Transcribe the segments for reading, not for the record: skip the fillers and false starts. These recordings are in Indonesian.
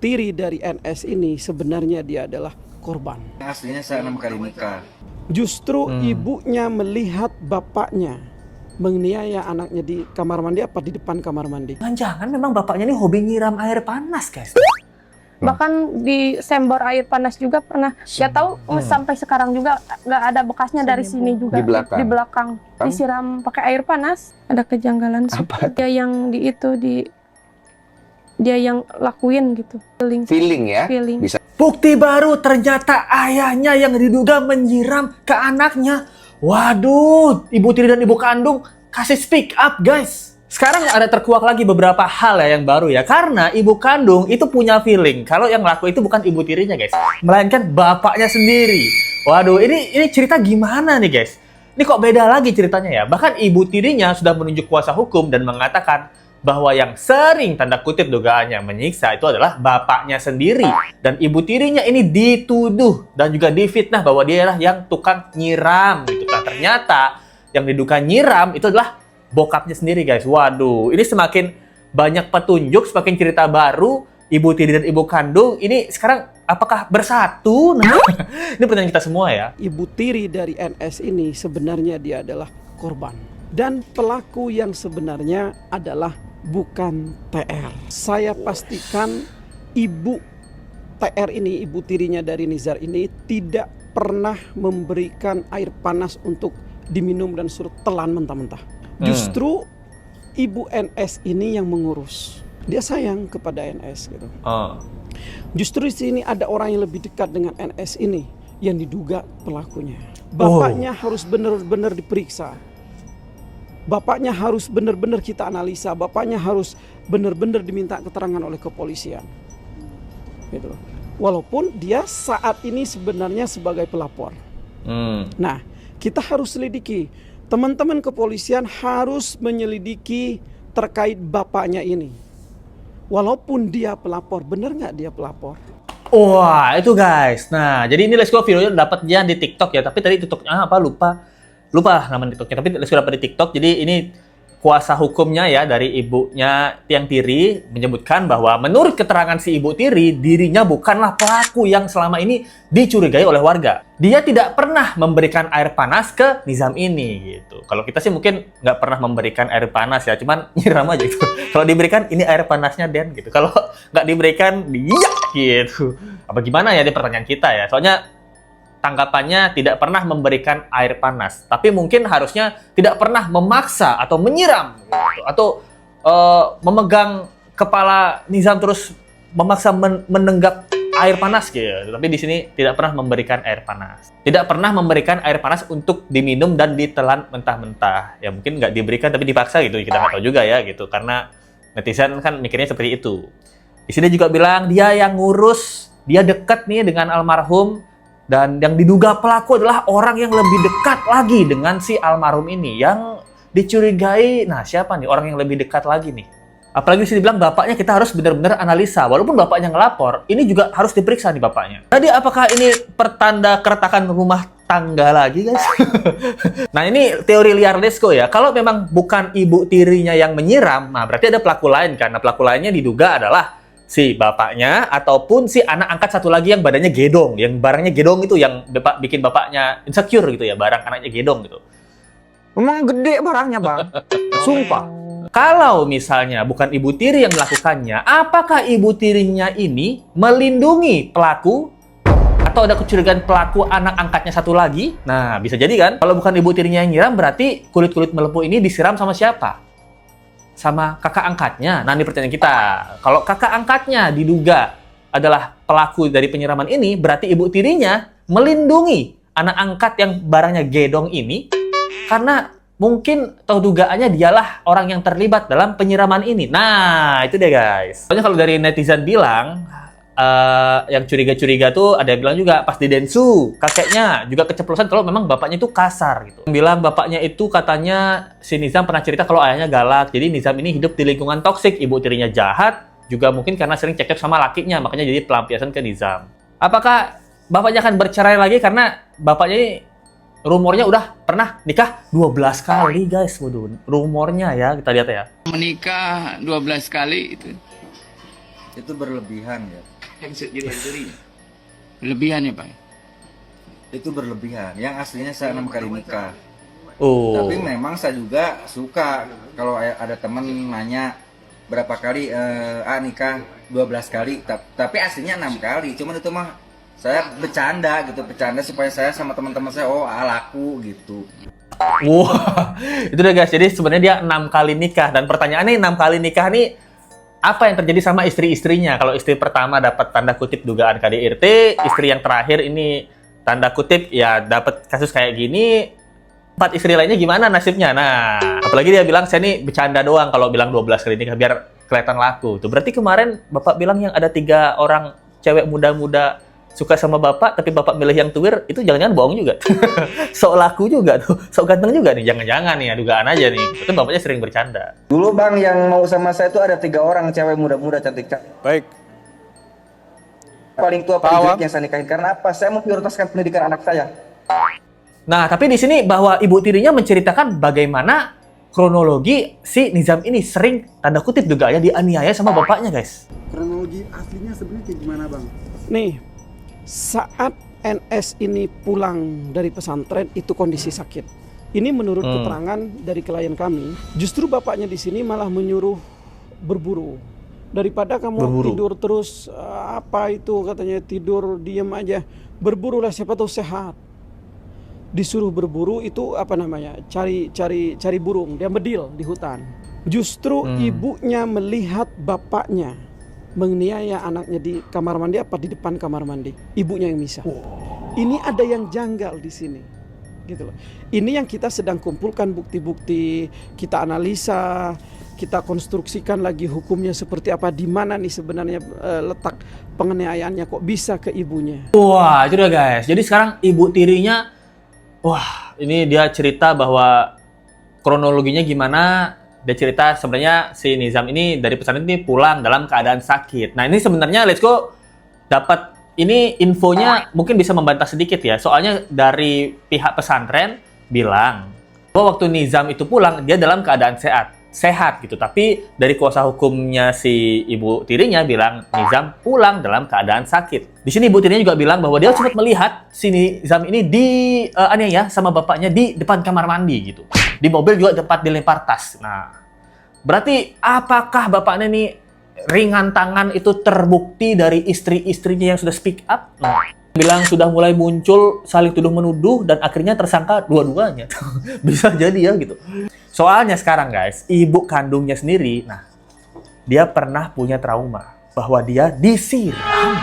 Tiri dari NS ini sebenarnya dia adalah korban. Aslinya saya 6 kali nikah. Justru ibunya melihat bapaknya menganiaya anaknya di kamar mandi apa di depan kamar mandi. Jangan-jangan memang bapaknya ini hobi nyiram air panas, guys. Bahkan di sembor air panas juga pernah. Gak tahu sampai sekarang juga nggak ada bekasnya dari sini juga. Di belakang. Disiram pakai air panas. Ada kejanggalan sih. Dia yang dia yang lakuin gitu. Feeling ya? Feeling. Bisa. Bukti baru, ternyata ayahnya yang diduga menyiram ke anaknya. Waduh, ibu tiri dan ibu kandung kasih speak up, guys. Sekarang ada terkuak lagi beberapa hal ya yang baru ya. Karena ibu kandung itu punya feeling kalau yang ngelaku itu bukan ibu tirinya, guys, melainkan bapaknya sendiri. Waduh, ini cerita gimana nih, guys? Ini kok beda lagi ceritanya ya. Bahkan ibu tirinya sudah menunjuk kuasa hukum dan mengatakan bahwa yang sering tanda kutip dugaannya menyiksa itu adalah bapaknya sendiri. Dan ibu tirinya ini dituduh dan juga difitnah bahwa dia adalah yang tukang nyiram gitu kan. Ternyata yang diduga nyiram itu adalah bokapnya sendiri, guys. Waduh, ini semakin banyak petunjuk, semakin cerita baru. Ibu tiri dan ibu kandung ini sekarang apakah bersatu? Nah, ini pertanyaan kita semua ya. Ibu tiri dari NS ini sebenarnya dia adalah korban. Dan pelaku yang sebenarnya adalah bukan TR. Saya pastikan ibu TR ini, ibu tirinya dari Nizar ini tidak pernah memberikan air panas untuk diminum dan suruh telan mentah-mentah. Justru ibu NS ini yang mengurus. Dia sayang kepada NS gitu. Justru di sini ada orang yang lebih dekat dengan NS ini yang diduga pelakunya. Bapaknya harus benar-benar diperiksa. Bapaknya harus benar-benar kita analisa. Bapaknya harus benar-benar diminta keterangan oleh kepolisian. Gitu. Walaupun dia saat ini sebenarnya sebagai pelapor. Nah, kita harus selidiki. Teman-teman kepolisian harus menyelidiki terkait bapaknya ini. Walaupun dia pelapor, benar nggak dia pelapor? Wah, itu guys. Nah, jadi ini Let's Go videonya dapatnya di TikTok ya. Tapi tadi TikToknya apa? Lupa nama TikToknya. Tapi Let's Go dapat di TikTok. Jadi ini kuasa hukumnya ya dari ibunya Tiang Tiri menyebutkan bahwa menurut keterangan si ibu tiri, dirinya bukanlah pelaku yang selama ini dicurigai oleh warga. Dia tidak pernah memberikan air panas ke Nizam ini gitu. Kalau kita sih mungkin nggak pernah memberikan air panas ya, cuman nyiram aja gitu. Kalau diberikan ini air panasnya Den gitu. Kalau nggak diberikan dia gitu. Apa gimana ya di pertanyaan kita ya? Soalnya tanggapannya tidak pernah memberikan air panas, tapi mungkin harusnya tidak pernah memaksa atau menyiram gitu. Atau memegang kepala Nizam terus memaksa menenggak air panas gitu. Tapi di sini tidak pernah memberikan air panas. Tidak pernah memberikan air panas untuk diminum dan ditelan mentah-mentah. Ya mungkin nggak diberikan tapi dipaksa gitu. Kita nggak tahu juga ya gitu. Karena netizen kan mikirnya seperti itu. Di sini juga bilang dia yang ngurus, dia dekat nih dengan almarhum. Dan yang diduga pelaku adalah orang yang lebih dekat lagi dengan si almarhum ini. Yang dicurigai, nah siapa nih orang yang lebih dekat lagi nih? Apalagi di sini bilang bapaknya kita harus benar-benar analisa. Walaupun bapaknya ngelapor, ini juga harus diperiksa nih bapaknya. Jadi apakah ini pertanda keretakan rumah tangga lagi, guys? Nah ini teori liar Let's Go ya. Kalau memang bukan ibu tirinya yang menyiram, nah berarti ada pelaku lain kan. Nah pelaku lainnya diduga adalah si bapaknya ataupun si anak angkat satu lagi yang badannya gedong, yang barangnya gedong itu yang bikin bapaknya insecure gitu ya, barang anaknya gedong gitu. Emang gede barangnya, Bang. Sumpah. Kalau misalnya bukan ibu tiri yang melakukannya, apakah ibu tirinya ini melindungi pelaku atau ada kecurigaan pelaku anak angkatnya satu lagi? Nah, bisa jadi kan? Kalau bukan ibu tirinya yang nyiram, berarti kulit-kulit melepuh ini disiram sama siapa? Sama kakak angkatnya. Nah, ini pertanyaan kita. Kalau kakak angkatnya diduga adalah pelaku dari penyiraman ini, berarti ibu tirinya melindungi anak angkat yang barangnya gedong ini karena mungkin atau dugaannya dialah orang yang terlibat dalam penyiraman ini. Nah, itu deh guys. Soalnya kalau dari netizen bilang, yang curiga-curiga tuh ada yang bilang juga pas di Densu kakeknya juga keceplosan kalau memang bapaknya itu kasar gitu. Bilang bapaknya itu katanya si Nizam pernah cerita kalau ayahnya galak. Jadi Nizam ini hidup di lingkungan toksik, ibu tirinya jahat, juga mungkin karena sering cekcok sama lakinya, makanya jadi pelampiasan ke Nizam. Apakah bapaknya akan bercerai lagi karena bapaknya ini rumornya udah pernah nikah 12 kali guys. Waduh, rumornya ya kita lihat ya. Menikah 12 kali itu. Itu berlebihan ya. handset jadi handset Lebihan ya Pak? Itu berlebihan. Yang aslinya saya 6 kali nikah. Oh. Tapi memang saya juga suka kalau ada teman nanya berapa kali nikah 12 kali. Tapi aslinya 6 kali. Cuman itu mah saya bercanda gitu, bercanda supaya saya sama teman-teman saya laku gitu. Wah, itu udah guys. Jadi sebenarnya dia 6 kali nikah, dan pertanyaannya 6 kali nikah nih apa yang terjadi sama istri-istrinya? Kalau istri pertama dapat tanda kutip dugaan KDRT, istri yang terakhir ini tanda kutip ya dapat kasus kayak gini, 4 istri lainnya gimana nasibnya? Nah, apalagi dia bilang saya nih bercanda doang kalau bilang 12 kali nikah biar kelihatan laku. Tuh berarti kemarin Bapak bilang yang ada 3 orang cewek muda-muda suka sama Bapak, tapi Bapak milih yang tuwir, itu jangan-jangan bohong juga. Sok laku juga tuh, sok ganteng juga nih, jangan-jangan nih ya, dugaan aja nih. Itu Bapaknya sering bercanda. Dulu Bang yang mau sama saya itu ada 3 orang cewek muda-muda cantik-cantik. Baik. Paling tua paling jelek yang saya nikahin karena apa? Saya mau prioritaskan pendidikan anak saya. Nah, tapi di sini bahwa ibu tirinya menceritakan bagaimana kronologi si Nizam ini sering tanda kutip dugaannya dianiaya sama bapaknya, guys. Kronologi aslinya sebenarnya kayak gimana Bang? Nih, saat NS ini pulang dari pesantren itu kondisi sakit. Ini menurut keterangan dari klien kami, justru bapaknya di sini malah menyuruh berburu. Daripada kamu tidur terus, apa itu katanya, tidur diam aja, berburulah siapa tahu sehat. Disuruh berburu itu apa namanya, cari burung, dia bedil di hutan. Justru ibunya melihat bapaknya menganiaya anaknya di kamar mandi apa di depan kamar mandi, ibunya yang misah. Ini ada yang janggal di sini, gitu loh. Ini yang kita sedang kumpulkan bukti-bukti, kita analisa, kita konstruksikan lagi hukumnya seperti apa, di mana nih sebenarnya letak penganiayaannya kok bisa ke ibunya. Wah, itu udah guys. Jadi sekarang ibu tirinya, wah, ini dia cerita bahwa kronologinya gimana. Dia cerita sebenarnya si Nizam ini dari pesantren ini pulang dalam keadaan sakit. Nah, ini sebenarnya Let's Go dapat ini infonya mungkin bisa membantah sedikit ya. Soalnya dari pihak pesantren bilang bahwa waktu Nizam itu pulang dia dalam keadaan sehat gitu. Tapi dari kuasa hukumnya si ibu tirinya bilang Nizam pulang dalam keadaan sakit. Di sini ibu tirinya juga bilang bahwa dia sempat melihat si Nizam ini dianiaya sama bapaknya di depan kamar mandi gitu. Di mobil juga tempat dilempar tas. Nah, berarti apakah bapaknya ini ringan tangan itu terbukti dari istri-istrinya yang sudah speak up? Nah, bilang sudah mulai muncul saling tuduh menuduh dan akhirnya tersangka dua-duanya. Bisa jadi ya gitu. Soalnya sekarang guys, ibu kandungnya sendiri, nah dia pernah punya trauma bahwa dia disiram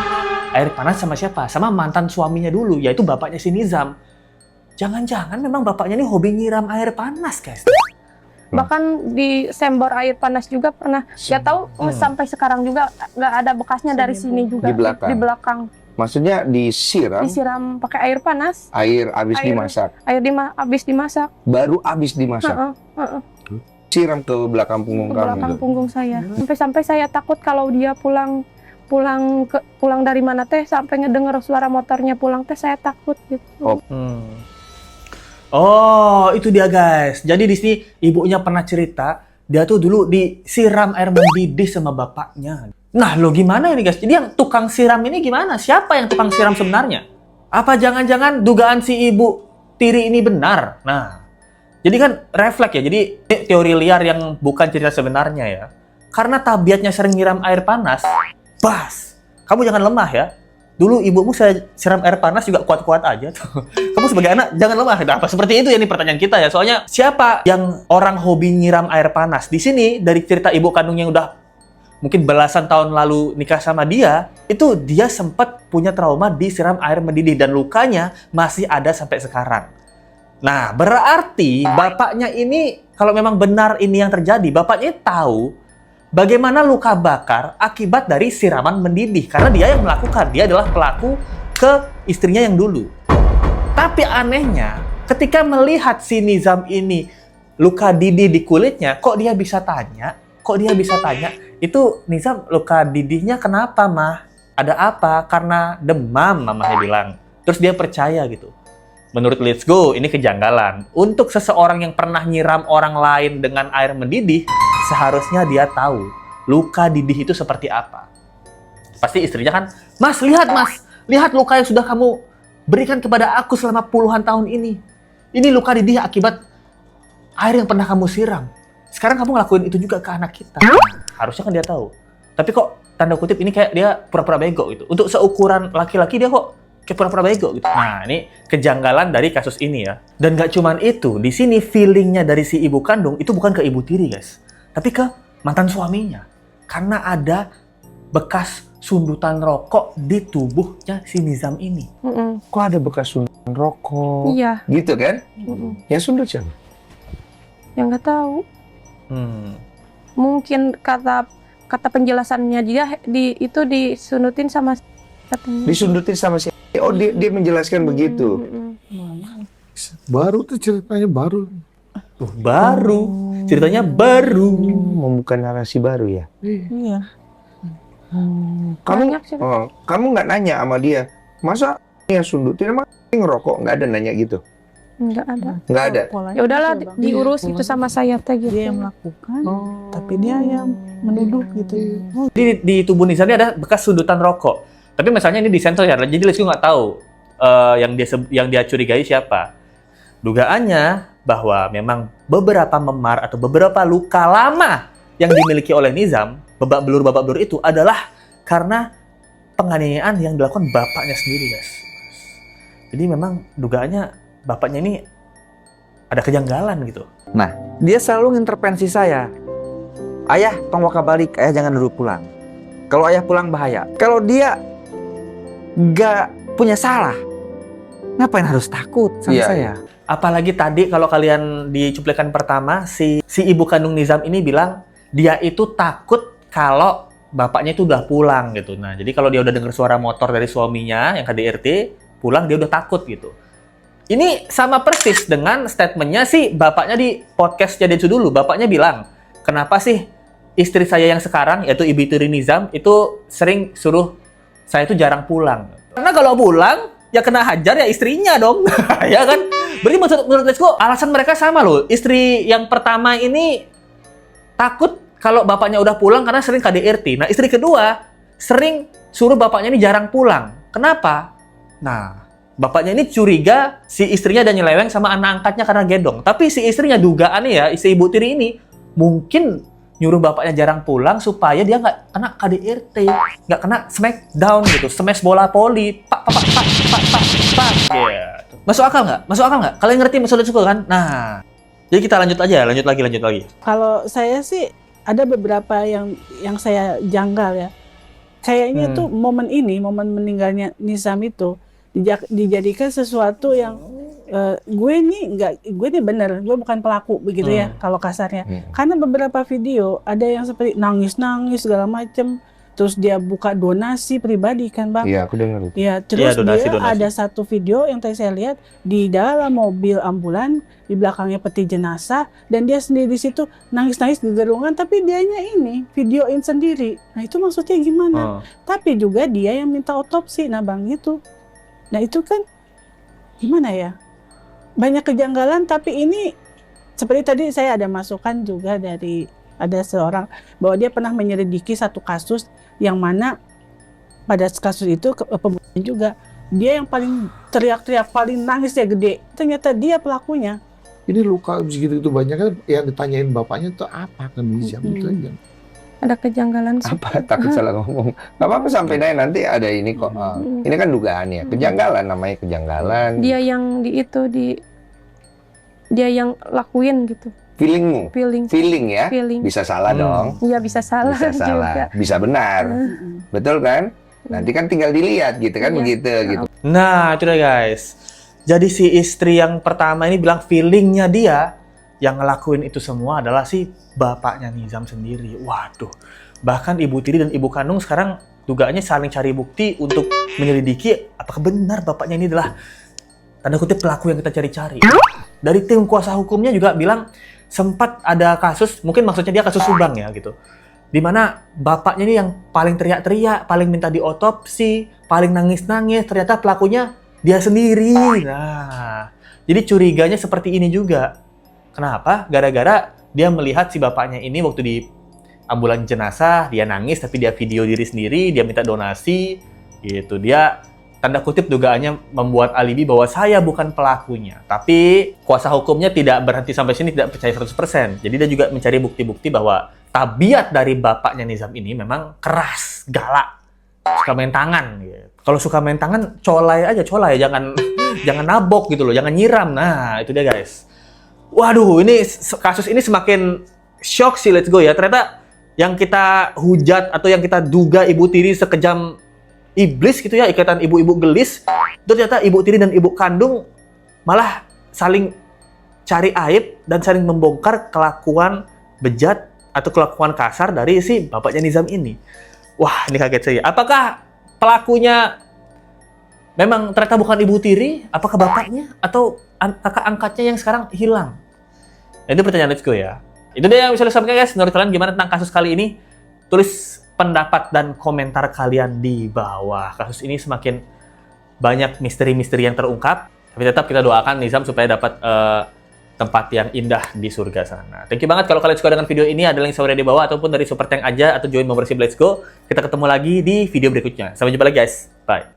air panas sama siapa? Sama mantan suaminya dulu, yaitu bapaknya si Nizam. Jangan-jangan memang bapaknya ini hobi nyiram air panas, guys. Bahkan di sembor air panas juga pernah. Gak tahu sampai sekarang juga nggak ada bekasnya dari sini juga. Di belakang. Di belakang. Maksudnya disiram? Disiram pakai air panas. Air habis dimasak? Habis dimasak. Baru habis dimasak? Siram ke belakang punggung kamu? Ke belakang punggung saya. Sampai saya takut kalau dia pulang dari mana teh, sampai ngedenger suara motornya pulang teh, saya takut gitu. Oh, itu dia guys. Jadi di sini ibunya pernah cerita, dia tuh dulu disiram air mendidih sama bapaknya. Nah, lo gimana ini guys? Jadi yang tukang siram ini gimana? Siapa yang tukang siram sebenarnya? Apa jangan-jangan dugaan si ibu tiri ini benar? Nah, jadi kan refleks ya. Jadi teori liar yang bukan cerita sebenarnya ya. Karena tabiatnya sering nyiram air panas, bas, kamu jangan lemah ya. Dulu ibumu saya siram air panas juga kuat-kuat aja. Kamu sebagai anak jangan lemah. Nah, apa seperti itu ya ini pertanyaan kita ya. Soalnya siapa yang orang hobi nyiram air panas? Di sini dari cerita ibu kandungnya yang udah mungkin belasan tahun lalu nikah sama dia, itu dia sempat punya trauma disiram air mendidih dan lukanya masih ada sampai sekarang. Nah, berarti bapaknya ini kalau memang benar ini yang terjadi, bapaknya tahu bagaimana luka bakar akibat dari siraman mendidih. Karena dia yang melakukan, dia adalah pelaku ke istrinya yang dulu. Tapi anehnya, ketika melihat si Nizam ini luka didih di kulitnya, kok dia bisa tanya, itu Nizam luka didihnya kenapa mah? Ada apa? Karena demam, mamanya bilang. Terus dia percaya gitu. Menurut Let's Go, ini kejanggalan. Untuk seseorang yang pernah nyiram orang lain dengan air mendidih, seharusnya dia tahu luka didih itu seperti apa. Pasti istrinya kan, Mas, lihat luka yang sudah kamu berikan kepada aku selama puluhan tahun ini. Ini luka di dia akibat air yang pernah kamu siram. Sekarang kamu ngelakuin itu juga ke anak kita. Nah, harusnya kan dia tahu. Tapi kok tanda kutip ini kayak dia pura-pura bego gitu. Untuk seukuran laki-laki dia kok kayak pura-pura bego gitu. Nah, ini kejanggalan dari kasus ini ya. Dan gak cuman itu, di sini feelingnya dari si ibu kandung itu bukan ke ibu tiri, guys. Tapi ke mantan suaminya. Karena ada bekas sundutan rokok di tubuhnya si Nizam ini. Kok ada bekas sundutan rokok? Iya. Gitu kan? Yang sundut siapa? Yang nggak tahu. Mungkin kata penjelasannya dia itu disundutin sama katanya. Disundutin sama siapa? Oh, dia menjelaskan begitu. Baru tuh ceritanya baru. Ceritanya baru. Membuka narasi baru ya? Iya. Kamu Banyak sih. kamu nggak nanya sama dia, masa yang sundutin emang ngerokok? Nggak ada nanya gitu? Nggak ada. Nggak ada? Ya udahlah diurus itu sama saya teh gitu. Dia yang melakukan, tapi dia yang menuduh gitu. Di tubuh Nizam ini ada bekas sundutan rokok. Tapi misalnya ini disensor ya, jadi Lesku nggak tahu yang dia curigai siapa. Dugaannya bahwa memang beberapa memar atau beberapa luka lama yang dimiliki oleh Nizam, babak belur itu adalah karena penganiayaan yang dilakukan bapaknya sendiri, guys. Jadi memang dugaannya bapaknya ini ada kejanggalan gitu. Nah, dia selalu ngintervensi saya. Ayah, tong waka balik, ayah jangan dulu pulang. Kalau ayah pulang bahaya. Kalau dia nggak punya salah, ngapain harus takut sama saya? Apalagi tadi kalau kalian di cuplikan pertama, si ibu kandung Nizam ini bilang dia itu takut kalau bapaknya itu udah pulang gitu. Nah, jadi kalau dia udah dengar suara motor dari suaminya yang KDRT, pulang dia udah takut gitu. Ini sama persis dengan statementnya si bapaknya di podcastnya Densu dulu. Bapaknya bilang, kenapa sih istri saya yang sekarang, yaitu Ibu Tiri Nizam, itu sering suruh saya itu jarang pulang. Karena kalau pulang, ya kena hajar ya istrinya dong. Ya kan? Berarti menurut Lesko, alasan mereka sama loh. Istri yang pertama ini takut kalau bapaknya udah pulang karena sering KDRT. Nah, istri kedua sering suruh bapaknya ini jarang pulang. Kenapa? Nah, bapaknya ini curiga si istrinya ada nyeleweng sama anak angkatnya karena gendong. Tapi si istrinya dugaannya ya, si ibu tiri ini mungkin nyuruh bapaknya jarang pulang supaya dia nggak kena KDRT, nggak kena smackdown gitu, smash bola poli, pak. Yeah. Masuk akal nggak? Kalian ngerti maksudnya suka kan? Nah, jadi kita lanjut lagi. Kalau saya sih ada beberapa yang saya janggal ya. Kayaknya tuh momen meninggalnya Nizam itu dijadikan sesuatu yang gue nih bener, gue bukan pelaku begitu ya kalau kasarnya. Karena beberapa video ada yang seperti nangis segala macem, terus dia buka donasi pribadi kan Bang. Iya, aku dengar itu. Ya, terus donasi. ada satu video yang tadi saya lihat di dalam mobil ambulan, di belakangnya peti jenazah, dan dia sendiri di situ nangis di gerungan, tapi dianya ini videoin sendiri. Nah, itu maksudnya gimana? Tapi juga dia yang minta otopsi, nah Bang gitu. Nah, itu kan gimana ya? Banyak kejanggalan, tapi ini seperti tadi saya ada masukan juga dari ada seorang bahwa dia pernah menyelidiki satu kasus yang mana pada kasus itu pembunuhan juga dia yang paling teriak-teriak, paling nangisnya gede, ternyata dia pelakunya. Ini luka segitu itu banyak kan yang ditanyain bapaknya tuh apa kan Nizam itu aja. Ada kejanggalan sih. Apa? Takut salah ngomong. Nggak apa-apa sampai nanti ada ini kok. Ini kan dugaan ya. Kejanggalan namanya kejanggalan. Dia yang dia yang lakuin gitu. Feelingmu. Feeling ya. Bisa salah dong. Iya, bisa salah. Bisa salah. Juga. Bisa benar. Betul kan? Nanti kan tinggal dilihat gitu kan begitu gitu. Nah, itu deh guys. Jadi si istri yang pertama ini bilang feelingnya dia yang ngelakuin itu semua adalah si bapaknya Nizam sendiri. Waduh. Bahkan ibu tiri dan ibu kandung sekarang dugaannya saling cari bukti untuk menyelidiki apakah benar bapaknya ini adalah tanda kutip pelaku yang kita cari-cari. Dari tim kuasa hukumnya juga bilang sempat ada kasus, mungkin maksudnya dia kasus Subang ya gitu, dimana bapaknya ini yang paling teriak-teriak, paling minta diotopsi, paling nangis-nangis, ternyata pelakunya dia sendiri. Nah, jadi curiganya seperti ini juga. Kenapa? Gara-gara dia melihat si bapaknya ini waktu ambulan jenazah, dia nangis tapi dia video diri sendiri, dia minta donasi gitu. Dia tanda kutip dugaannya membuat alibi bahwa saya bukan pelakunya. Tapi kuasa hukumnya tidak berhenti sampai sini, tidak percaya 100%. Jadi dia juga mencari bukti-bukti bahwa tabiat dari bapaknya Nizam ini memang keras, galak, suka main tangan gitu. Kalau suka main tangan, colai aja, jangan jangan nabok gitu loh, jangan nyiram. Nah, itu dia guys. Waduh, ini kasus ini semakin shock sih, let's go ya. Ternyata yang kita hujat atau yang kita duga Ibu Tiri sekejam iblis gitu ya, ikatan ibu-ibu gelis, itu ternyata Ibu Tiri dan ibu kandung malah saling cari aib dan saling membongkar kelakuan bejat atau kelakuan kasar dari si bapaknya Nizam ini. Wah, ini kaget saya. Apakah pelakunya memang ternyata bukan Ibu Tiri? Apakah bapaknya? Atau kakak angkatnya yang sekarang hilang? Nah, itu pertanyaan let's go ya. Itu dia yang bisa saya sampaikan guys. Menurut kalian gimana tentang kasus kali ini? Tulis pendapat dan komentar kalian di bawah. Kasus ini semakin banyak misteri-misteri yang terungkap. Tapi tetap kita doakan Nizam supaya dapat tempat yang indah di surga sana. Thank you banget kalau kalian suka dengan video ini. Ada link share di bawah ataupun dari Super Thank aja atau join membership Let's Go. Kita ketemu lagi di video berikutnya. Sampai jumpa lagi guys. Bye.